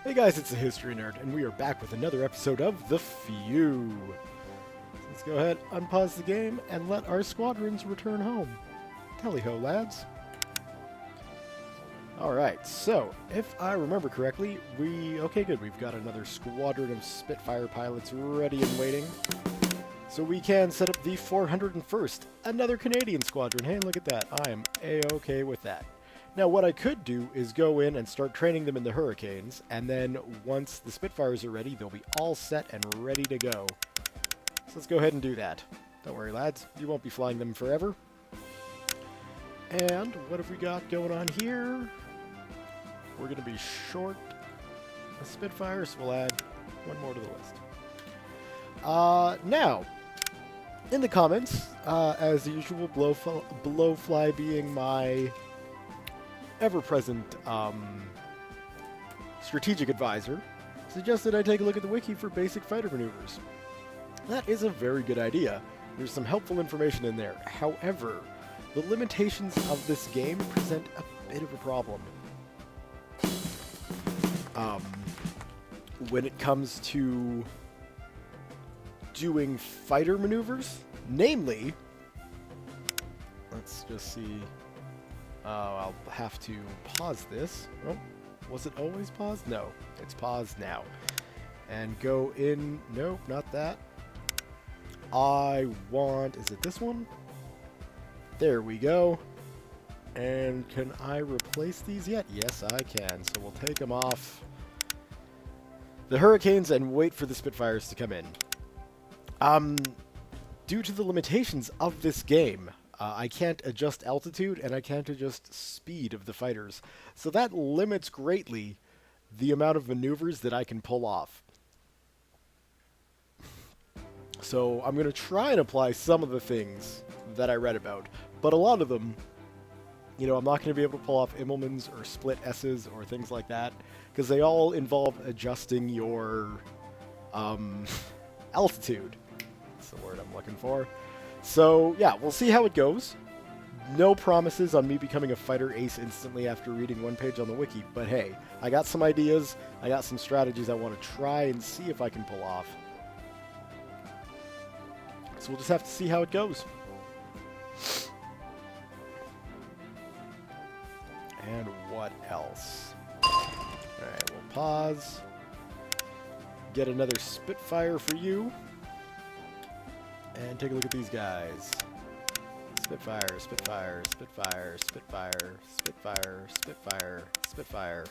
Hey guys, it's the History Nerd, and we are back with another episode of The Few. Let's go ahead, unpause the game, and let our squadrons return home. Tally-ho, lads. Alright, so, if I remember correctly, okay, good, we've got another squadron of Spitfire pilots ready and waiting. So we can set up the 401st, another Canadian squadron. Hey, look at that. I am A-okay with that. Now, what I could do is go in and start training them in the Hurricanes, and then once the Spitfires are ready, they'll be all set and ready to go. So let's go ahead and do that. Don't worry, lads. You won't be flying them forever. And what have we got going on here? We're going to be short a Spitfire, so we'll add one more to the list. Now, in the comments, as usual, Blowfly being my ever-present strategic advisor, suggested I take a look at the wiki for basic fighter maneuvers. That is a very good idea. There's some helpful information in there. However, the limitations of this game present a bit of a problem. When it comes to doing fighter maneuvers, namely, let's just see. I'll have to pause this. Oh, was it always paused? No, it's paused now. And go in. Nope, not that. I want. Is it this one? There we go. And can I replace these yet? Yes, I can. So we'll take them off the Hurricanes and wait for the Spitfires to come in. Due to the limitations of this game, I can't adjust altitude and I can't adjust speed of the fighters. So that limits greatly the amount of maneuvers that I can pull off. So I'm going to try and apply some of the things that I read about. But a lot of them, you know, I'm not going to be able to pull off Immelmans or split S's or things like that, because they all involve adjusting your altitude. That's the word I'm looking for. So, yeah, we'll see how it goes. No promises on me becoming a fighter ace instantly after reading one page on the wiki, but hey, I got some ideas, I got some strategies I want to try and see if I can pull off. So we'll just have to see how it goes. And what else? Alright, we'll pause. Get another Spitfire for you. And take a look at these guys. Spitfire, Spitfire, Spitfire, Spitfire, Spitfire, Spitfire, Spitfire.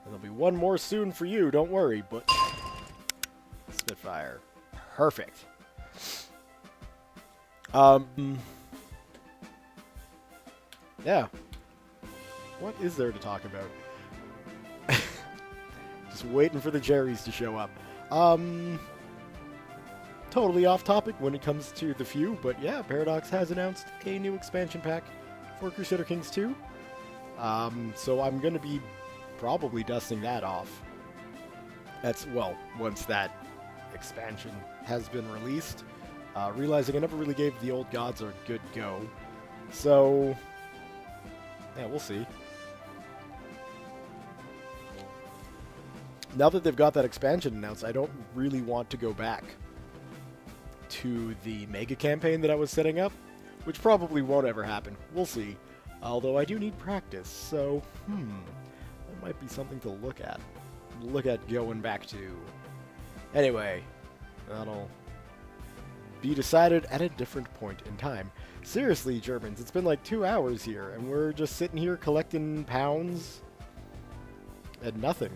And there'll be one more soon for you, don't worry, but Spitfire. Perfect. Yeah. What is there to talk about? Just waiting for the Jerrys to show up. Totally off topic when it comes to the Few, but yeah, Paradox has announced a new expansion pack for Crusader Kings 2. So I'm going to be probably dusting that off. That's, well, once that expansion has been released. Realizing I never really gave the Old Gods a good go. So, yeah, we'll see. Now that they've got that expansion announced, I don't really want to go back to the mega campaign that I was setting up, which probably won't ever happen. We'll see. Although I do need practice, so, that might be something to look at. Look at going back to. Anyway, that'll be decided at a different point in time. Seriously, Germans, it's been like 2 hours here, and we're just sitting here collecting pounds and nothing.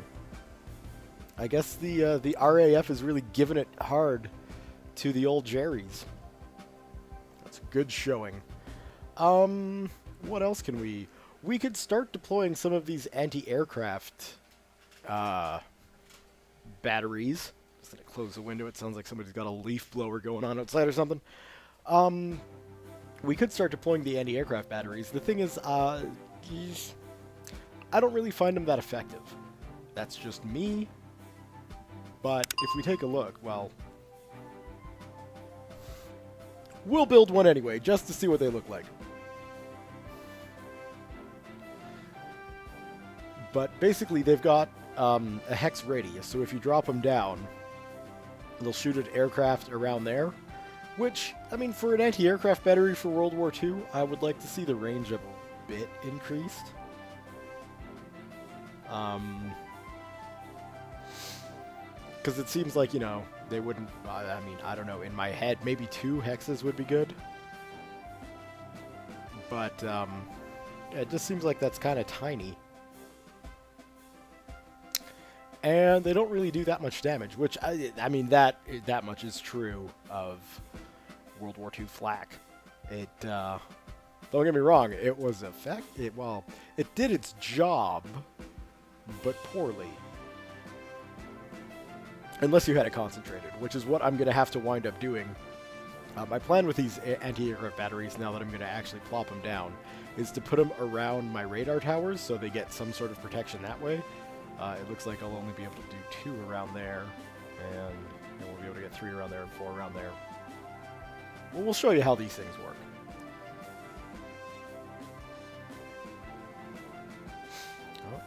I guess the RAF is really giving it hard to the old Jerrys. That's a good showing. What else can we... We could start deploying some of these anti-aircraft batteries. Just gonna close the window. It sounds like somebody's got a leaf blower going on outside or something. We could start deploying the anti-aircraft batteries. The thing is, I don't really find them that effective. That's just me. But if we take a look, well, we'll build one anyway, just to see what they look like. But basically, they've got a hex radius. So if you drop them down, they'll shoot at aircraft around there. Which, I mean, for an anti-aircraft battery for World War II, I would like to see the range a bit increased. Because it seems like, you know, they wouldn't, I mean, I don't know, in my head, maybe 2 hexes would be good. But, yeah, it just seems like that's kind of tiny. And they don't really do that much damage, which, I mean, that much is true of World War II flak. It, don't get me wrong, it was well, it did its job, but poorly. Unless you had it concentrated, which is what I'm going to have to wind up doing. My plan with these anti-aircraft batteries, now that I'm going to actually plop them down, is to put them around my radar towers so they get some sort of protection that way. It looks like I'll only be able to do 2 around there, and we'll be able to get 3 around there and 4 around there. Well, we'll show you how these things work. Oh,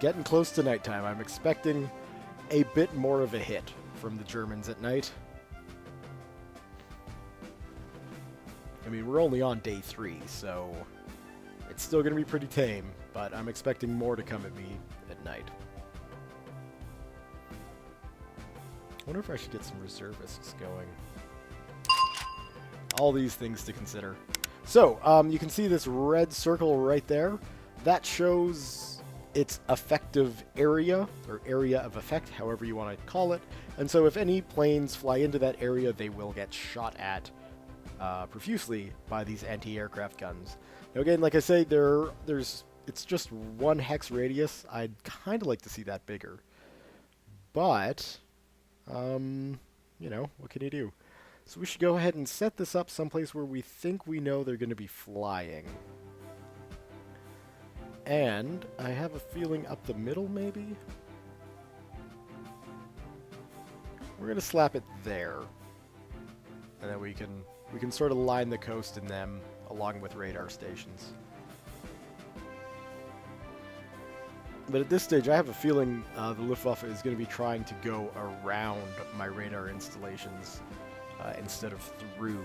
getting close to nighttime. I'm expecting a bit more of a hit from the Germans at night. I mean, we're only on day 3, so it's still going to be pretty tame, but I'm expecting more to come at me at night. I wonder if I should get some reservists going. All these things to consider. So, you can see this red circle right there. That shows its effective area, or area of effect, however you want to call it. And so if any planes fly into that area, they will get shot at profusely by these anti-aircraft guns. Now again, like I say, it's just 1 hex radius. I'd kind of like to see that bigger. But, you know, what can you do? So we should go ahead and set this up someplace where we think we know they're going to be flying. And I have a feeling up the middle, maybe? We're going to slap it there. And then we can sort of line the coast in them along with radar stations. But at this stage, I have a feeling the Luftwaffe is going to be trying to go around my radar installations instead of through.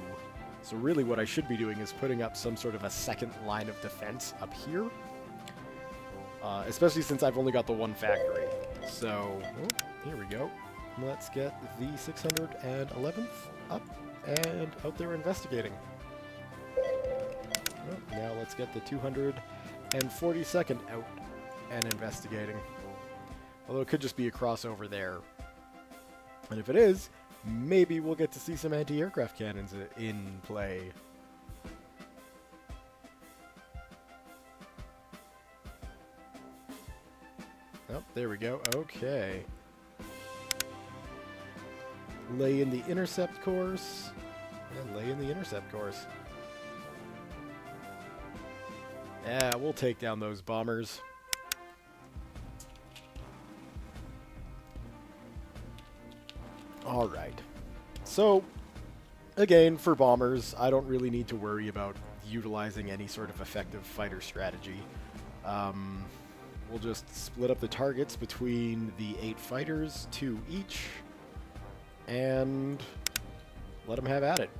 So really what I should be doing is putting up some sort of a second line of defense up here. Especially since I've only got the 1 factory. So, here we go. Let's get the 611th up and out there investigating. Now let's get the 242nd out and investigating. Although it could just be a crossover there. And if it is, maybe we'll get to see some anti-aircraft cannons in play. Oh, there we go. Okay. Lay in the intercept course. And lay in the intercept course. Yeah, we'll take down those bombers. Alright. So, again, for bombers, I don't really need to worry about utilizing any sort of effective fighter strategy. We'll just split up the targets between the 8 fighters, 2 each, and let them have at it.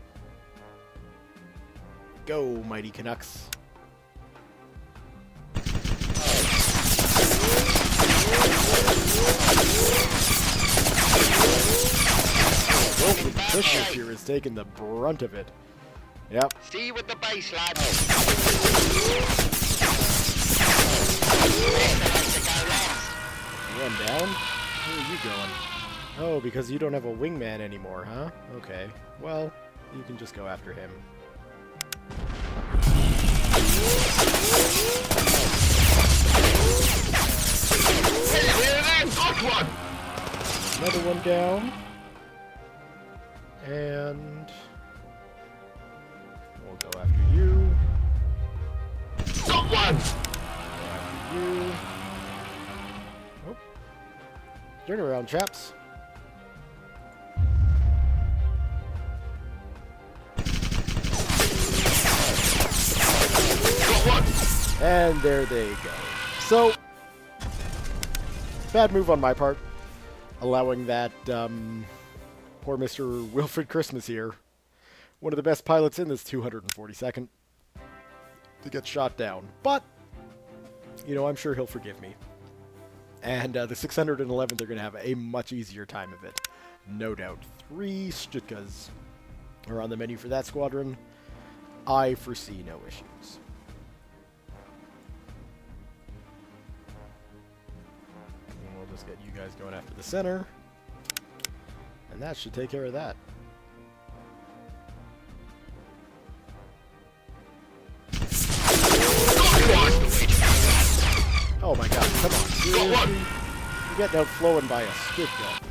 Go, mighty Canucks. Wilfred Christmas here is taking the brunt of it. Yep. See you with the base, lad. One down? Where are you going? Oh, because you don't have a wingman anymore, huh? Okay. Well, you can just go after him. Got one! Another one down. And we'll go after you. Got one! Go after you. Oh. Turn around, chaps. Got one! And there they go. So, Bad move on my part, allowing that poor Mr. Wilfred Christmas here, one of the best pilots in this 242nd, to get shot down. But, you know, I'm sure he'll forgive me. And the 611th, they're going to have a much easier time of it. No doubt. 3 Stutkas are on the menu for that squadron. I foresee no issues. And we'll just get you guys going after the center. And that should take care of that. Oh my god, come on. Seriously? You're getting outflowing by a Stutka.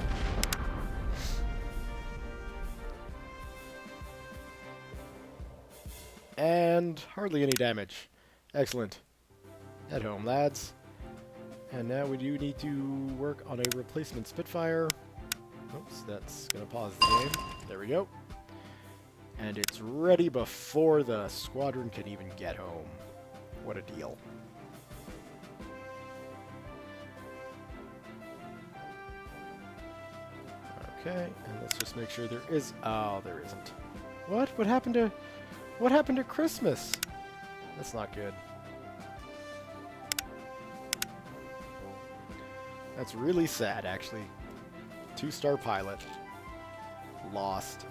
And hardly any damage. Excellent. Head home, lads. And now we do need to work on a replacement Spitfire. Oops, that's going to pause the game. There we go. And it's ready before the squadron can even get home. What a deal. Okay, and let's just make sure there is... Oh, there isn't. What? What happened to Christmas? That's not good. That's really sad, actually. 2-star pilot. Lost.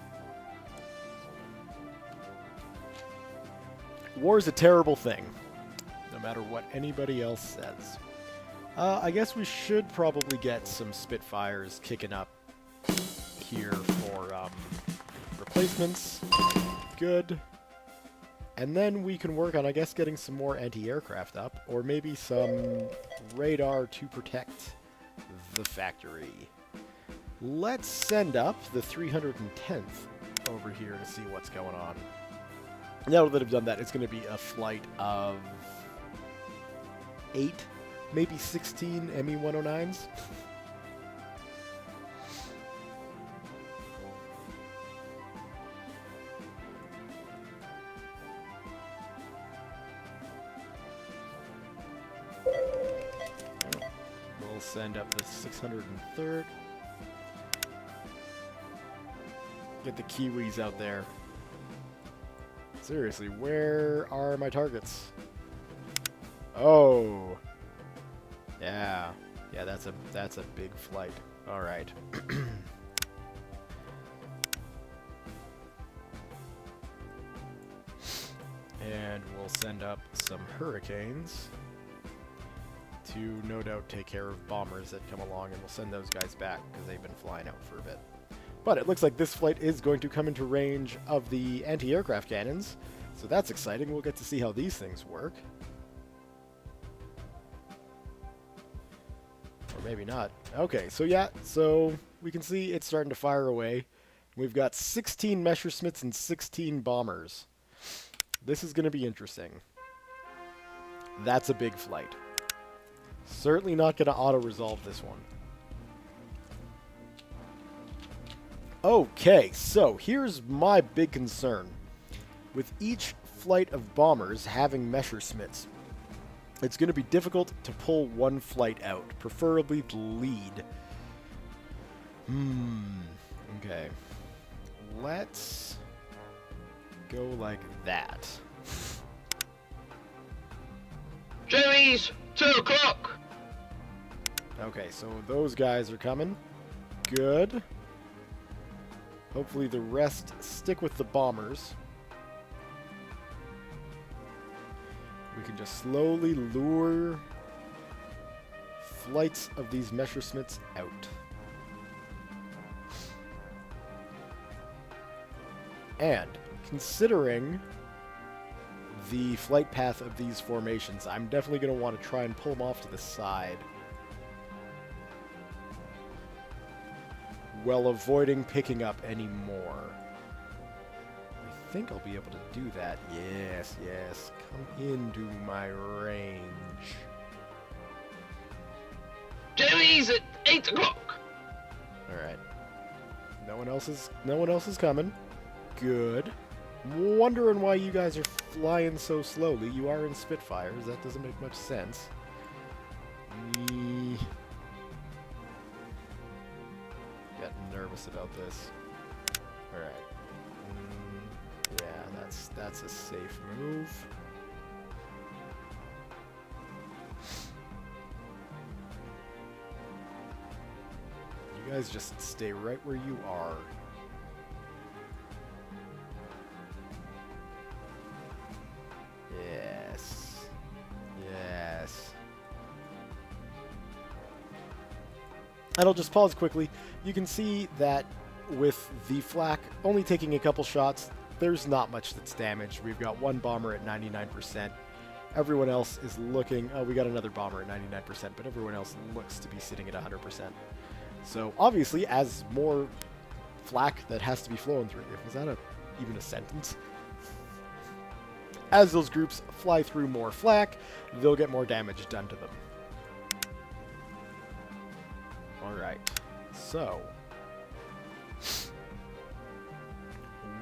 War's a terrible thing, no matter what anybody else says. I guess we should probably get some Spitfires kicking up here for replacements. Good. And then we can work on, I guess, getting some more anti-aircraft up, or maybe some radar to protect the factory. Let's send up the 310th over here to see what's going on. Now that I've done that, it's going to be a flight of 8, maybe 16 ME-109s. We'll send up the 603rd. Get the Kiwis out there. Seriously, where are my targets? Oh. Yeah. Yeah, that's a big flight. All right. And we'll send up some Hurricanes to no doubt take care of bombers that come along, and we'll send those guys back because they've been flying out for a bit. But it looks like this flight is going to come into range of the anti-aircraft cannons, so that's exciting. We'll get to see how these things work. Or maybe not. Okay, so yeah, so we can see it's starting to fire away. We've got 16 Messerschmitts and 16 bombers. This is going to be interesting. That's a big flight. Certainly not going to auto-resolve this one. Okay, so here's my big concern. With each flight of bombers having Messerschmitts, it's going to be difficult to pull one flight out, preferably the lead. Okay. Let's go like that. Joey's 2 o'clock. Okay, so those guys are coming. Good. Hopefully the rest stick with the bombers. We can just slowly lure flights of these Messerschmitts out. And considering the flight path of these formations, I'm definitely going to want to try and pull them off to the side, while avoiding picking up any more. I think I'll be able to do that. Yes, yes. Come into my range. Joey's at 8 o'clock. Alright. No one else is coming. Good. Wondering why you guys are flying so slowly. You are in Spitfires. That doesn't make much sense. nervous about this. Alright. Yeah, that's a safe move. You guys just stay right where you are. Yes. Yes. And I'll just pause quickly. You can see that with the flak only taking a couple shots, there's not much that's damaged. We've got one bomber at 99%. Everyone else is looking... Oh, we got another bomber at 99%, but everyone else looks to be sitting at 100%. So, obviously, as more flak that has to be flowing through... Was that even a sentence? As those groups fly through more flak, they'll get more damage done to them. Alright, so...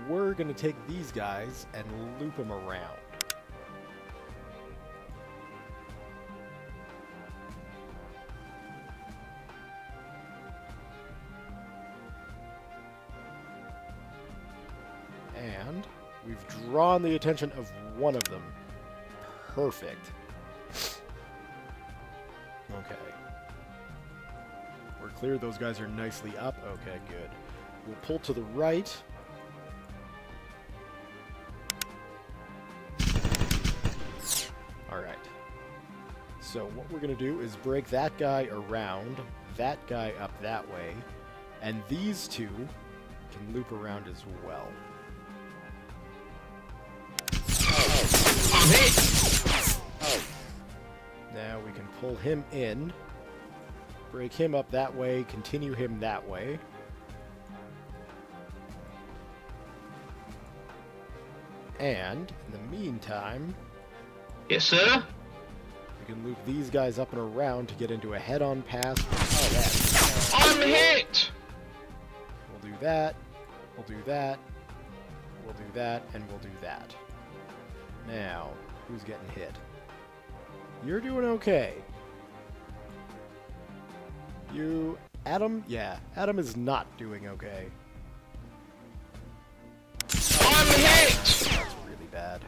we're going to take these guys and loop them around. And we've drawn the attention of one of them. Perfect. Okay. We're clear. Those guys are nicely up. Okay, good. We'll pull to the right. Alright. So what we're going to do is break that guy around, that guy up that way, and these two can loop around as well. Now we can pull him in, break him up that way, continue him that way. And, in the meantime... Yes, sir? We can loop these guys up and around to get into a head-on pass. Oh, I'm hit! We'll do that. We'll do that. We'll do that, and we'll do that. Now, who's getting hit? You're doing okay. You... Adam? Yeah, Adam is not doing okay. I'm hit! That's really bad.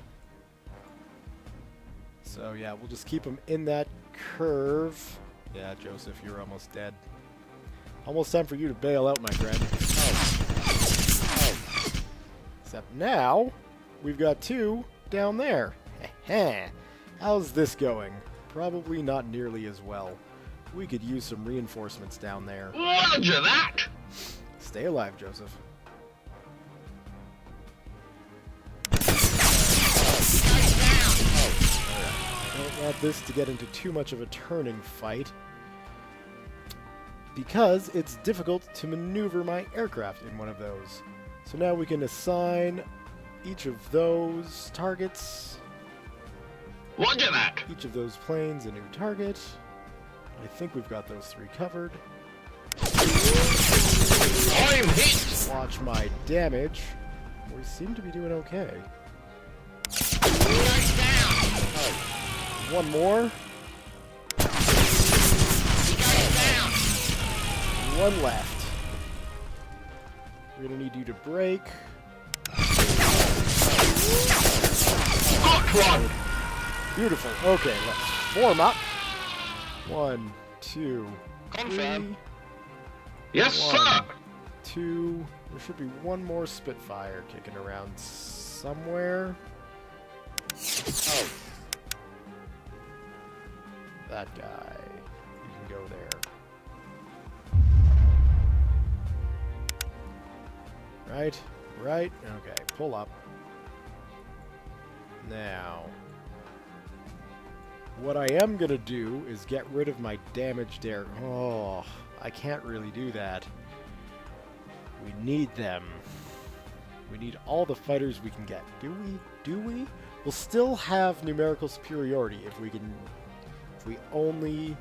So yeah, we'll just keep him in that curve. Yeah, Joseph, you're almost dead. Almost time for you to bail out, my friend. Oh. Except now, we've got two down there. How's this going? Probably not nearly as well. We could use some reinforcements down there. Roger that! Stay alive, Joseph. I don't want this to get into too much of a turning fight, because it's difficult to maneuver my aircraft in one of those. So now we can assign each of those targets, Roger that! each of those planes a new target. I think we've got those three covered. I'm hit! Watch my damage. We seem to be doing okay. One more. One left. We're gonna need you to break. Got one! Beautiful. Okay, let's form up. 1, 2, Confirm. 3. Yes, One, sir! 2. There should be one more Spitfire kicking around somewhere. Oh. That guy. You can go there. Right? Right? Okay, pull up. Now, what I am going to do is get rid of my damaged air. Oh, I can't really do that. We need them. We need all the fighters we can get. Do we? Do we? We'll still have numerical superiority if we can... If we only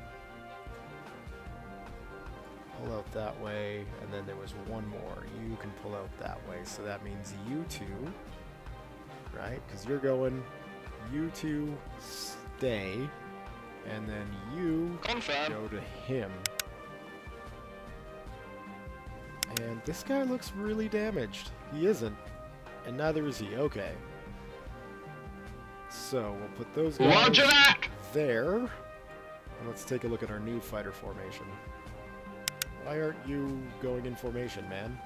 pull out that way, and then there was one more. You can pull out that way, so that means you two, right? Because you're going, you two stay, and then you Confirm. go to him. And this guy looks really damaged. He isn't. And neither is he. Okay. So, we'll put those guys Roger that! there. And let's take a look at our new fighter formation. Why aren't you going in formation, man?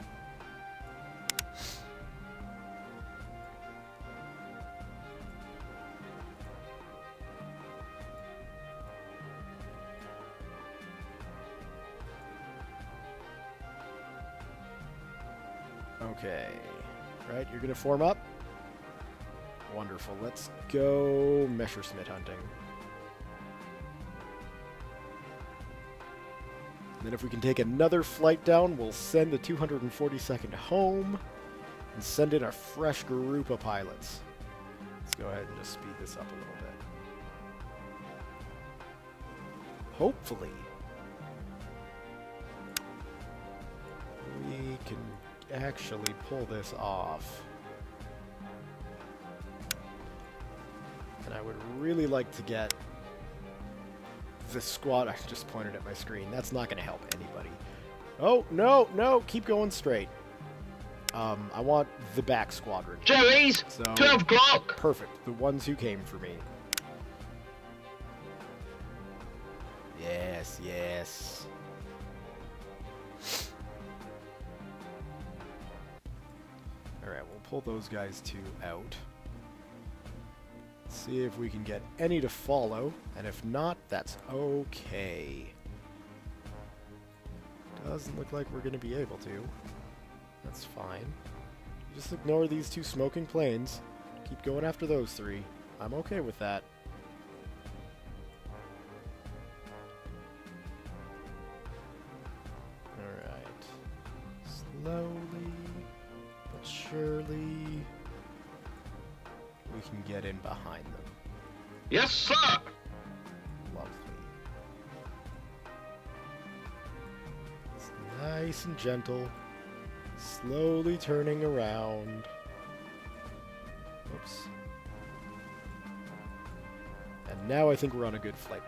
Okay. Right, you're gonna form up? Wonderful. Let's go Messerschmitt hunting. And then if we can take another flight down, we'll send the 242nd home and send in a fresh group of pilots. Let's go ahead and just speed this up a little bit. Hopefully, we can actually pull this off. And I would really like to get this squad. I just pointed at my screen. That's not going to help anybody. Oh, no, no, keep going straight. I want the back squadron. Jerry's! So, 12 o'clock! perfect. The ones who came for me. Yes, yes. Alright, we'll pull those guys two out. See if we can get any to follow, and if not, that's okay. Doesn't look like we're going to be able to. That's fine. Just ignore these two smoking planes. Keep going after those three. I'm okay with that. Alright. Slowly, but surely, we can get in behind them. Yes, sir! Lovely. It's nice and gentle. Slowly turning around. Oops. And now I think we're on a good flight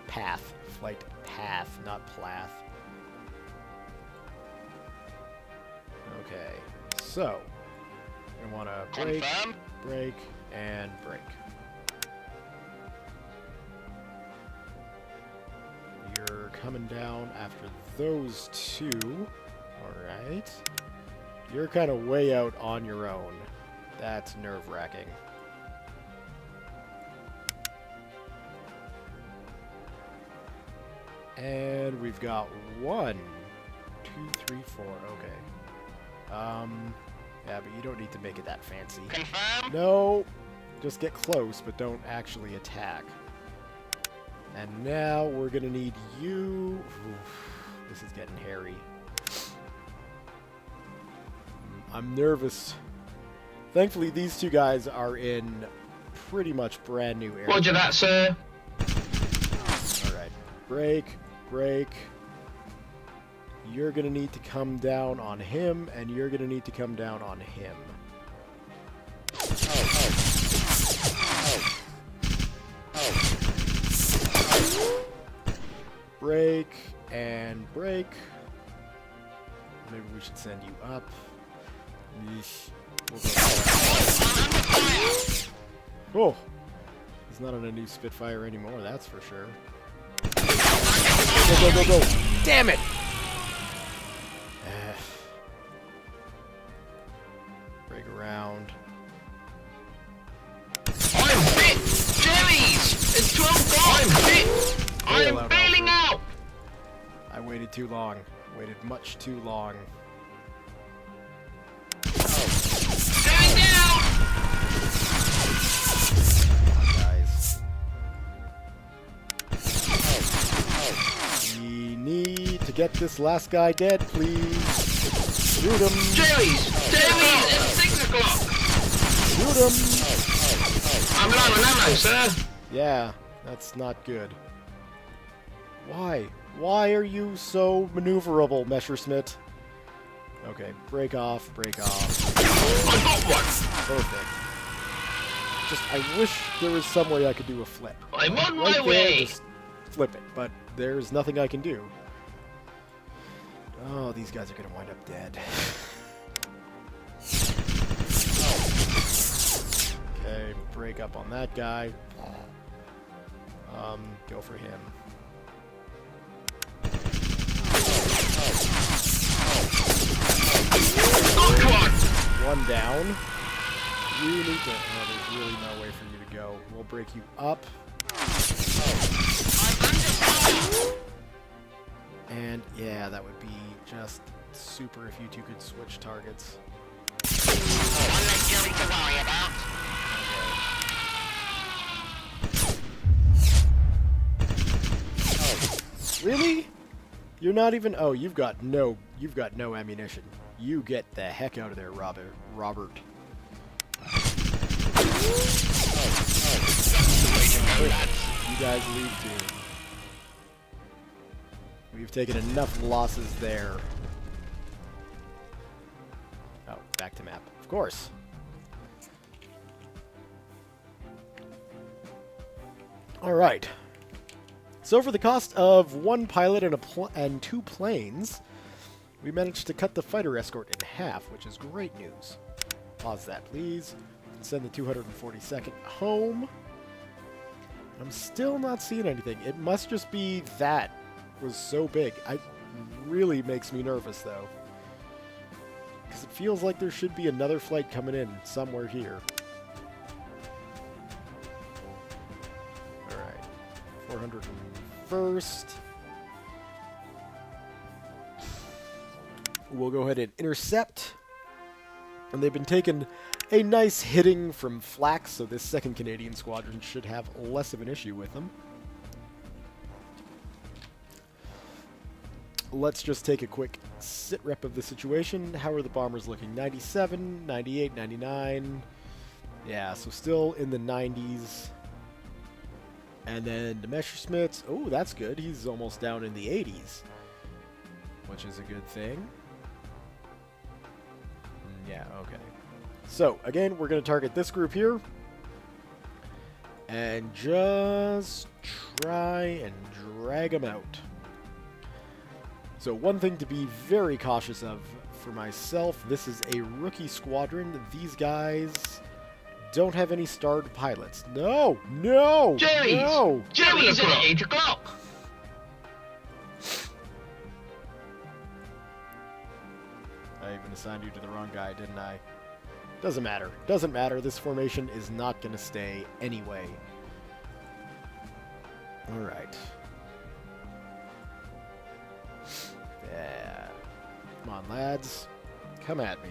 path. Flight path, not plath. Okay. So, we want to brake, Confirm. brake, and brake. You're coming down after those two. Alright. You're kind of way out on your own. That's nerve-wracking. And we've got 1, 2, 3, 4. Okay. Yeah, but you don't need to make it that fancy. Confirm. No! Just get close, but don't actually attack. And now we're gonna need you... Oof, this is getting hairy. I'm nervous. Thankfully, these two guys are in pretty much brand new areas. Roger that, sir. Alright. Brake, brake. You're gonna need to come down on him, and you're gonna need to come down on him. Brake, and brake. Maybe we should send you up. Yeesh. We'll go. Oh! He's not on a new Spitfire anymore, that's for sure. Go, go, go, go! Damn it! Break around. I'm hit! Jerry's! It's 12 o'clock! I'm hit! Bail I'm out, bailing Alfred. out! I waited too long. Waited much too long. Going down! Guys. We need to get this last guy dead, please. Shoot him! Jerry's! Jerry's! It's 6 o'clock! Shoot him! I'm low on ammo, sir. Yeah, that's not good. Why? Why are you so maneuverable, Messerschmitt? Okay, break off, break off. I got one! Perfect. Just, I wish there was some way I could do a flip. I'm on Right my there, way! just flip it, but there's nothing I can do. Oh, these guys are gonna wind up dead. Okay, break up on that guy. Go for him. One down. You need to... Oh, there's really no way for you to go. We'll break you up. And, yeah, that would be just super if you two could switch targets. One less Göring to worry about. Really? You're not even... Oh, you've got no ammunition. You get the heck out of there, Robert. You guys leave too. We've taken enough losses there. Oh, back to map. Of course. Alright. So for the cost of one pilot and two planes, we managed to cut the fighter escort in half, which is great news. Pause that, please. Send the 242nd home. I'm still not seeing anything. It must just be that was so big. It really makes me nervous, though. Because it feels like there should be another flight coming in somewhere here. Alright. 401st. We'll go ahead and intercept. And they've been taking a nice hitting from flak, so this 2nd Canadian Squadron should have less of an issue with them. Let's just take a quick sit rep of the situation. How are the bombers looking? 97, 98, 99. Yeah, so still in the 90s. And then the Messerschmitts. Oh, that's good. He's almost down in the 80s, which is a good thing. Yeah, okay. So, again, we're going to target this group here. And just try and drag them out. So, one thing to be very cautious of for myself, this is a rookie squadron. These guys don't have any starred pilots. No! No! Jerry's! No! Jerry's at 8 o'clock! I even assigned you to the wrong guy, didn't I? Doesn't matter. Doesn't matter. This formation is not going to stay anyway. Alright. Yeah. Come on, lads. Come at me.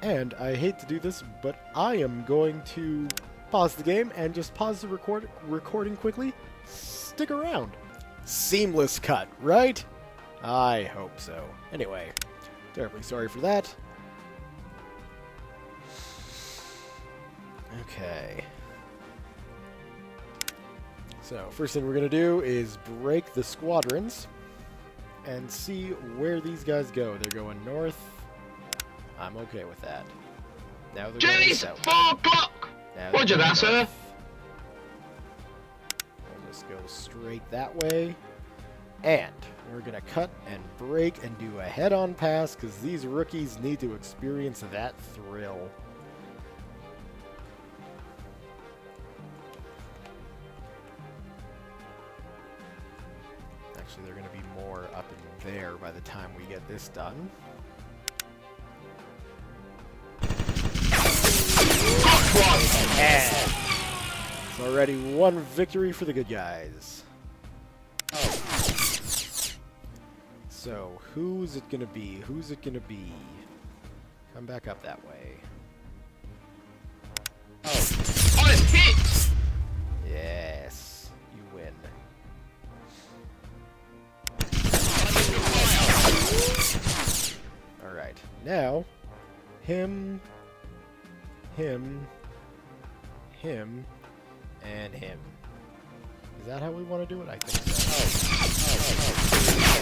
And I hate to do this, but I am going to pause the game and just pause the recording quickly. Stick around. Seamless cut, right? I hope so. Anyway, terribly sorry for that. Okay. So, first thing we're going to do is break the squadrons and see where these guys go. They're going north. I'm okay with that. Now they're going Jerry's south. 4 o'clock! Now they're Roger going that, sir. north. We'll just go straight that way. And we're going to cut and break and do a head-on pass because these rookies need to experience that thrill. Actually, they're going to be more up in there by the time we get this done. Yeah. It's already one victory for the good guys. So, who's it gonna be? Who's it gonna be? Come back up that way. On his hit! Yes, you win. Alright, now, him, and him. Is that how we want to do it? I think so.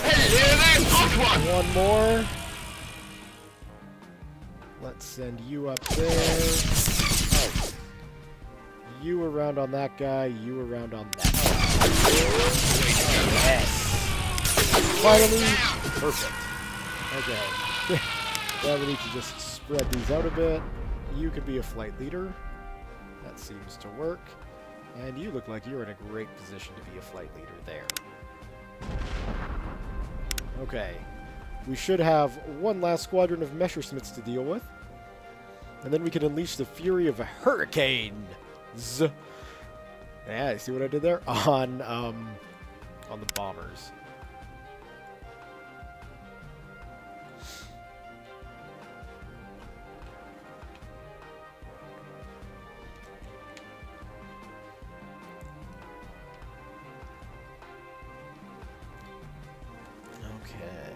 Hello there, hot one! One more. Let's send you up there. You around on that guy. You around on that guy. Yes. Finally. Perfect. Okay. Now we need to just spread these out a bit. You could be a flight leader. That seems to work. And you look like you're in a great position to be a flight leader there. Okay. We should have one last squadron of Messerschmitts to deal with. And then we can unleash the fury of a hurricane. Yeah, you see what I did there? On the bombers. Okay.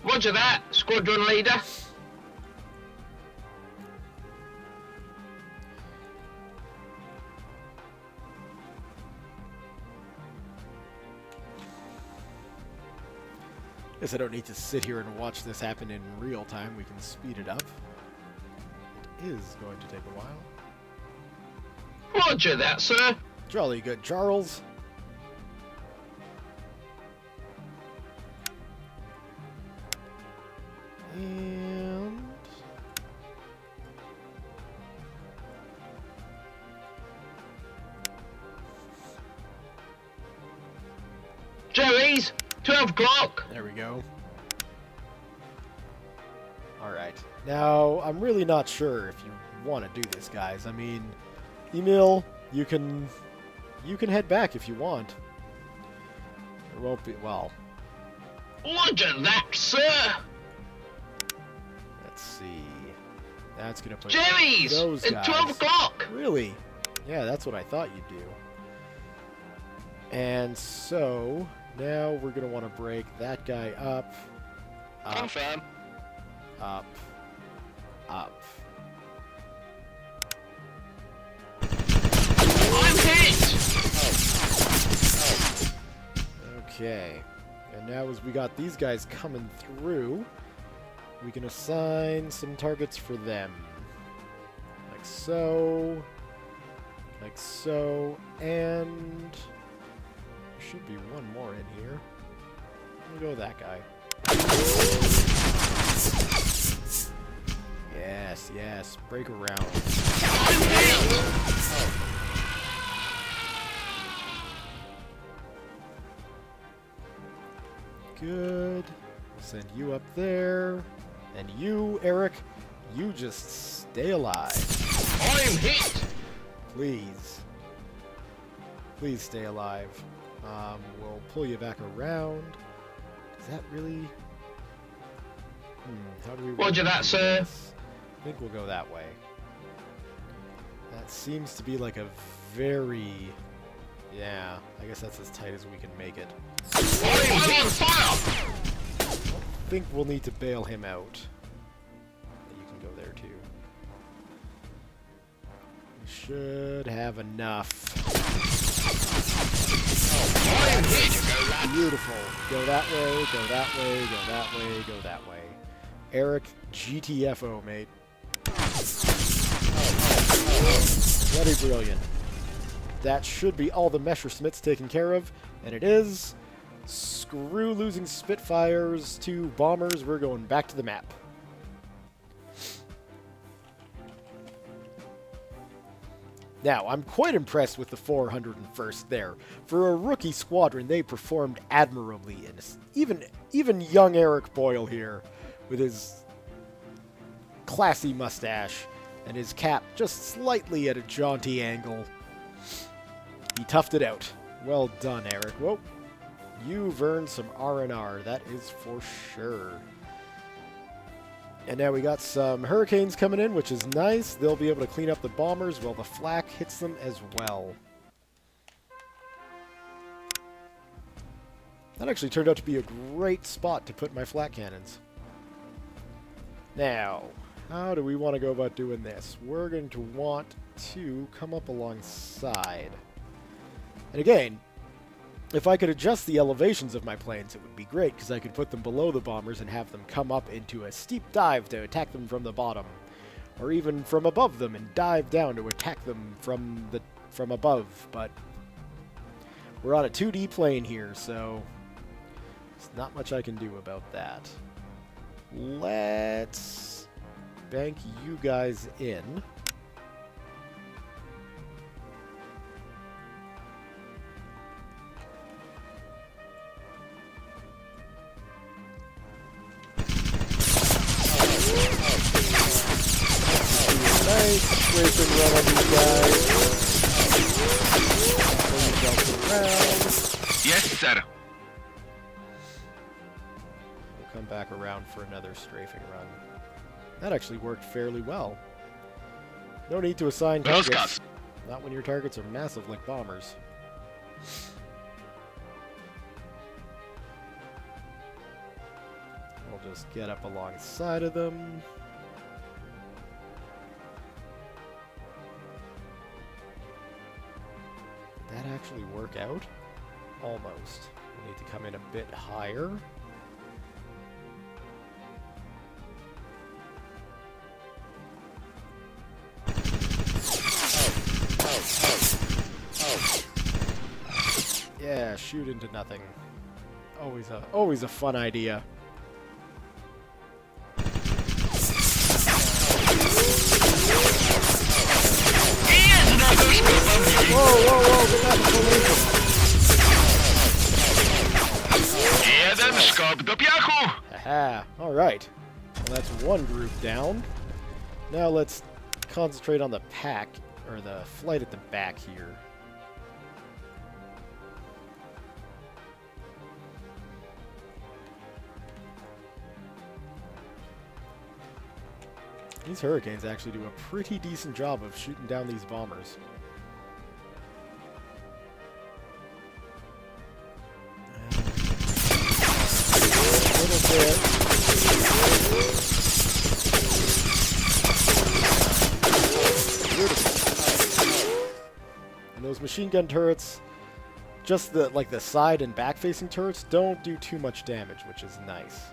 Roger that, squadron leader. Guess I don't need to sit here and watch this happen in real time. We can speed it up. It is going to take a while. Roger that, sir. Jolly good, Charles. And... Jerry's 12 o'clock. there we go. Alright. Now, I'm really not sure if you want to do this, guys. I mean, Emil, you can head back if you want. There won't be... well... Roger that, sir. let's see... that's gonna put Jerry's those at guys... 12 o'clock. Really? Yeah, that's what I thought you'd do. And so... now we're gonna want to break that guy up... Confirm. up... I'm hit. Okay. And now as we got these guys coming through, we can assign some targets for them. Like so. Like so. And... there should be one more in here. We'll go with that guy. Yes, yes. Break around. I'm hit. Good. Send you up there. And you, Eric, you just stay alive. I'm hit. Please. Please stay alive. We'll pull you back around. Is that really... how do we... Roger that, do sir. this? I think we'll go that way. That seems to be like a very... yeah, I guess that's as tight as we can make it. I'm on fire. I think we'll need to bail him out. You can go there too. We should have enough. I'm hit. Beautiful. Go that way, go that way, go that way, go that way. Eric, GTFO, mate. Bloody brilliant. That should be all the Messerschmitts taken care of, and it is. Screw losing Spitfires to bombers. We're going back to the map. Now, I'm quite impressed with the 401st there. For a rookie squadron, they performed admirably. And even young Eric Boyle here, with his classy mustache and his cap just slightly at a jaunty angle, he toughed it out. Well done, Eric. Whoa. You've earned some R&R, that is for sure. And now we got some hurricanes coming in, which is nice. They'll be able to clean up the bombers while the flak hits them as well. That actually turned out to be a great spot to put my flak cannons. Now, how do we want to go about doing this? We're going to want to come up alongside. And again, if I could adjust the elevations of my planes, it would be great, because I could put them below the bombers and have them come up into a steep dive to attack them from the bottom. or even from above them and dive down to attack them from above, but we're on a 2D plane here, so there's not much I can do about that. Let's bank you guys in. Nice scraping run on these guys. Around. Yes, sir. We'll come back around for another strafing run. That actually worked fairly well. No need to assign targets. Not when your targets are massive like bombers. We'll just get up alongside of them. Did that actually work out? Almost. We need to come in a bit higher. Yeah, shoot into nothing. Always a fun idea. Whoa, get that formation. Jeden skok do piachu. Aha, alright. Well, that's one group down. Now let's concentrate on the pack, or the flight at the back here. These Hurricanes actually do a pretty decent job of shooting down these bombers. A little bit. Beautiful. And those machine gun turrets, just the side and back facing turrets, don't do too much damage, which is nice.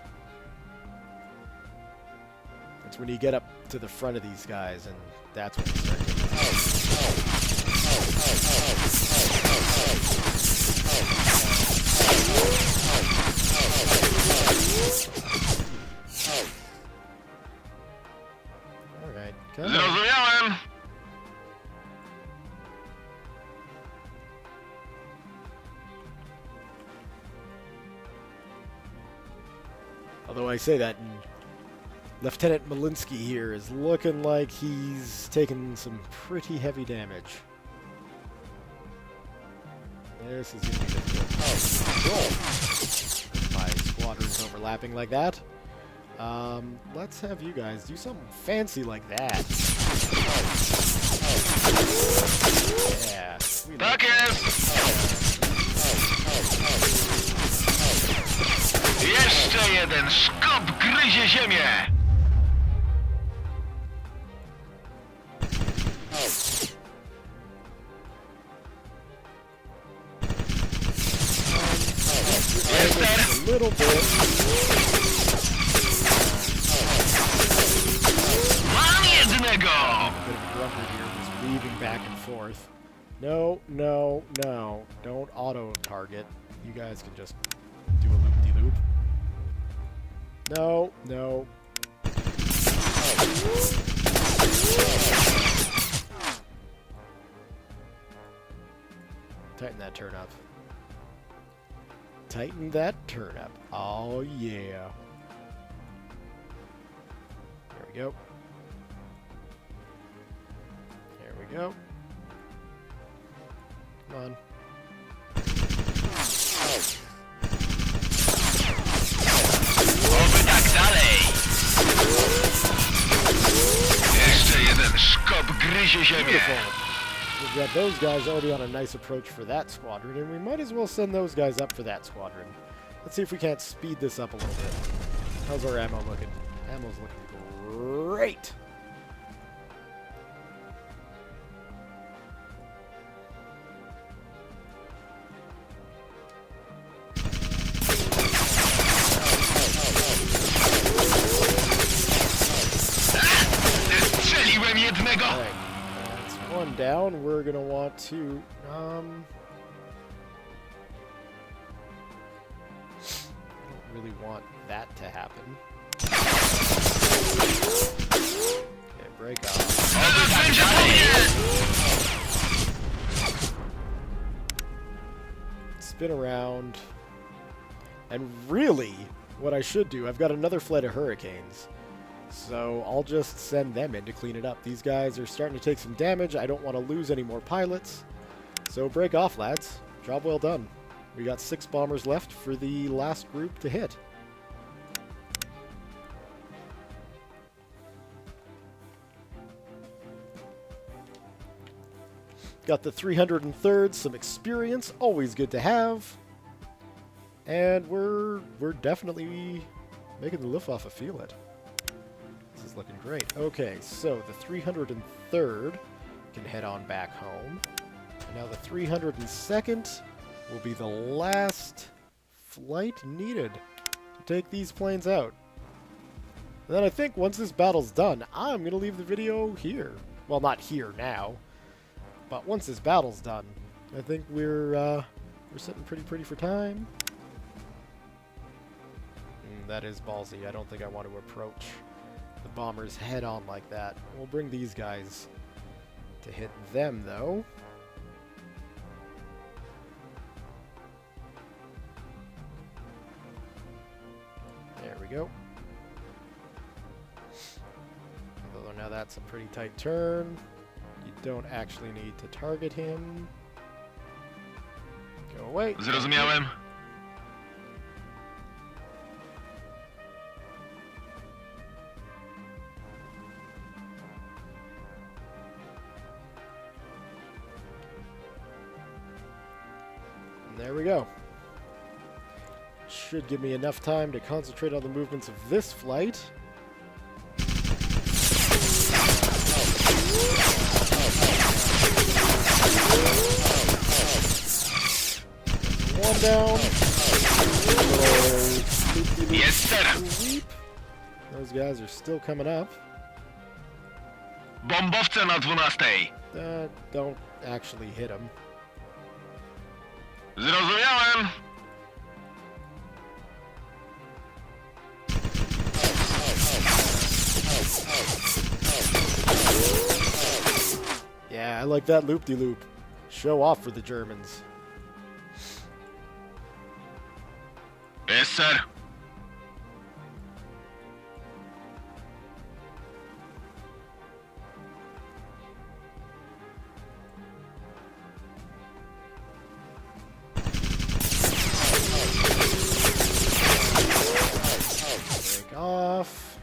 It's when you get up to the front of these guys, and that's when you start getting Alright, come on. Zrozumiałem. Although I say that, and Lieutenant Malinsky here is looking like he's taken some pretty heavy damage. This is going to be difficult. My squadron's overlapping like that. Let's have you guys do something fancy like that. Yeah. Tak jest. Jeszcze jeden skop gryzie ziemię. A little bit. Mam jednego. A bit of a grumper here, just weaving back and forth. No. Don't auto-target. You guys can just do a loop-de-loop. No. Tighten that turn up. Tighten that turn up. Oh, yeah. There we go. There we go. Come on. Oby tak dalej. Jeszcze jeden skop gryzie ziemię. Beautiful. We've got those guys already on a nice approach for that squadron, and we might as well send those guys up for that squadron. Let's see if we can't speed this up a little bit. How's our ammo looking? Ammo's looking great! one down, we're going to want to... I don't really want that to happen. Okay, break off. Spin around. And really, what I should do, I've got another flight of hurricanes. So I'll just send them in to clean it up. These guys are starting to take some damage. I don't want to lose any more pilots. So break off, lads. Job well done. We got 6 bombers left for the last group to hit. Got the 303rd, some experience, always good to have. And we're definitely making the Luftwaffe feel it. This is looking great. Okay, so the 303rd can head on back home. And now the 302nd will be the last flight needed to take these planes out. And then I think once this battle's done, I'm going to leave the video here. Well, not here now. But once this battle's done, I think we're sitting pretty for time. That is ballsy. I don't think I want to approach the bombers head on like that. We'll bring these guys to hit them, though. There we go. Although now that's a pretty tight turn. You don't actually need to target him. Go away. Zrozumiałem. And there we go. Should give me enough time to concentrate on the movements of this flight. One down. Yes, sir. Those guys are still coming up. Bombowce na 12. Don't actually hit them. Zrozumiałem. Yeah, I like that loop-de-loop. Show off for the Germans. Yes, sir. Break off.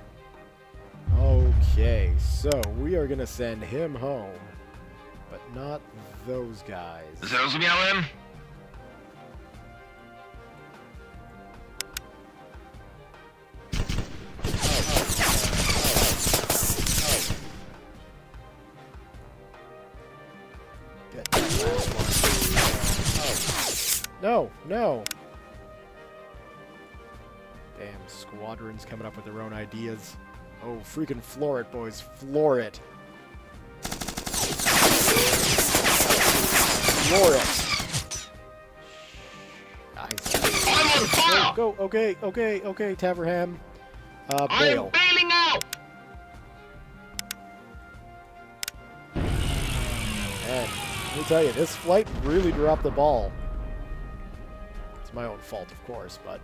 Okay, so we are gonna send him home, but not those guys. Zrozumiałem. Get that last one. No, no. Damn, squadrons coming up with their own ideas. Oh, freaking floor it, boys. Floor it. Floor it. Nice. I'm on fire. Go, okay, Taverham. I'm Bail. bailing out. And let me tell you, this flight really dropped the ball. It's my own fault, of course, but...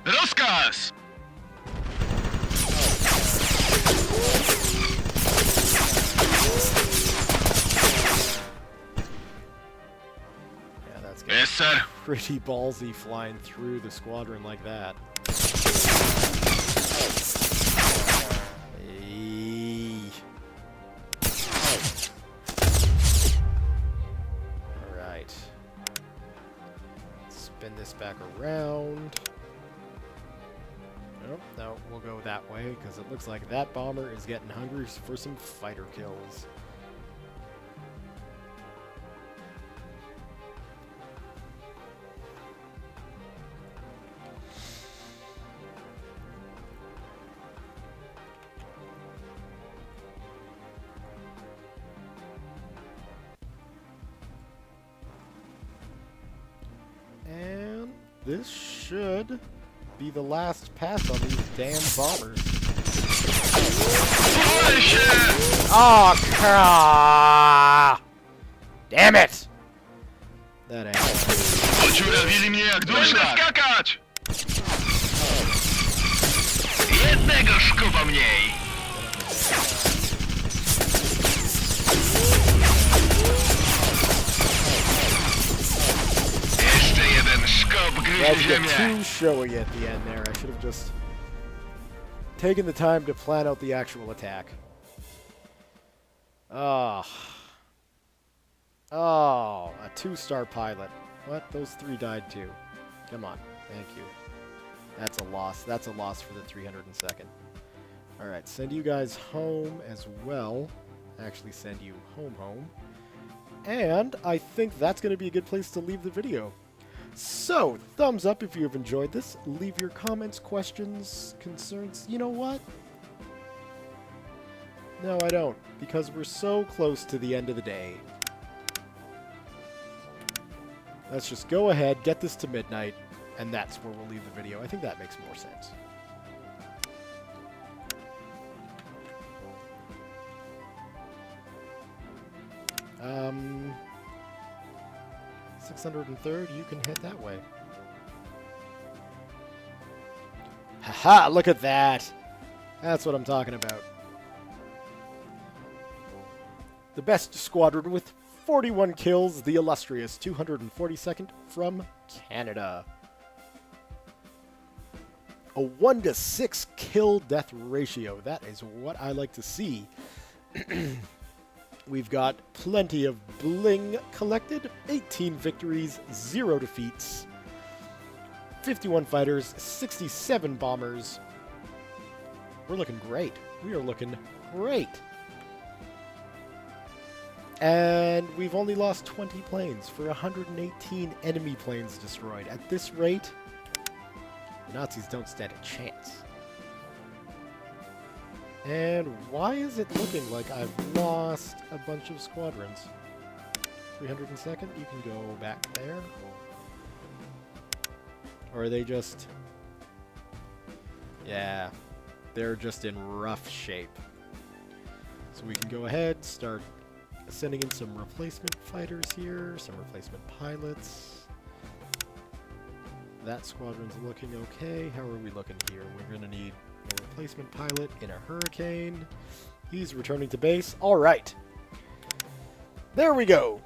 Rozkaz. Yeah, that's good. Yes, sir. Pretty ballsy flying through the squadron like that. Hey. Alright. Spin this back around. Nope, no, we'll go that way, because it looks like that bomber is getting hungry for some fighter kills. this should be the last pass on these damn bombers. Oh, damn it! That ain't. Podziurawili mnie jak durszlak. Skakać! Jednego szkuba mniej. Jeszcze jeden szkop gryzie That's the ziemię. too showy at the end there. I should have just taken the time to plan out the actual attack. Oh. Oh, a 2-star pilot. What? Those 3 died too. Come on. Thank you. That's a loss. That's a loss for the 302nd. Alright, send you guys home as well. Actually send you home. And I think that's going to be a good place to leave the video. So, thumbs up if you have enjoyed this. Leave your comments, questions, concerns. You know what? No, I don't. Because we're so close to the end of the day. Let's just go ahead, get this to midnight, and that's where we'll leave the video. I think that makes more sense. 603rd, you can head that way. Haha, look at that! That's what I'm talking about. The best squadron with 41 kills, the illustrious 242nd from Canada. A 1-to-6 kill death ratio. That is what I like to see. We've got plenty of bling collected. 18 victories, 0 defeats. 51 fighters, 67 bombers. We're looking great. We are looking great. And we've only lost 20 planes for 118 enemy planes destroyed. At this rate, the Nazis don't stand a chance. And why is it looking like I've lost a bunch of squadrons? 302nd, you can go back there. Or are they just... Yeah, they're just in rough shape. So we can go ahead, start sending in some replacement fighters here, some replacement pilots. That squadron's looking okay. How are we looking here? We're going to need a replacement pilot in a hurricane. He's returning to base. All right. There we go.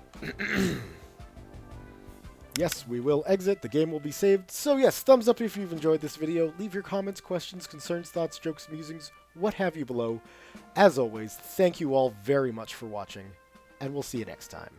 Yes, we will exit. The game will be saved. So yes, thumbs up if you've enjoyed this video. Leave your comments, questions, concerns, thoughts, jokes, musings, what have you below. As always, thank you all very much for watching, and we'll see you next time.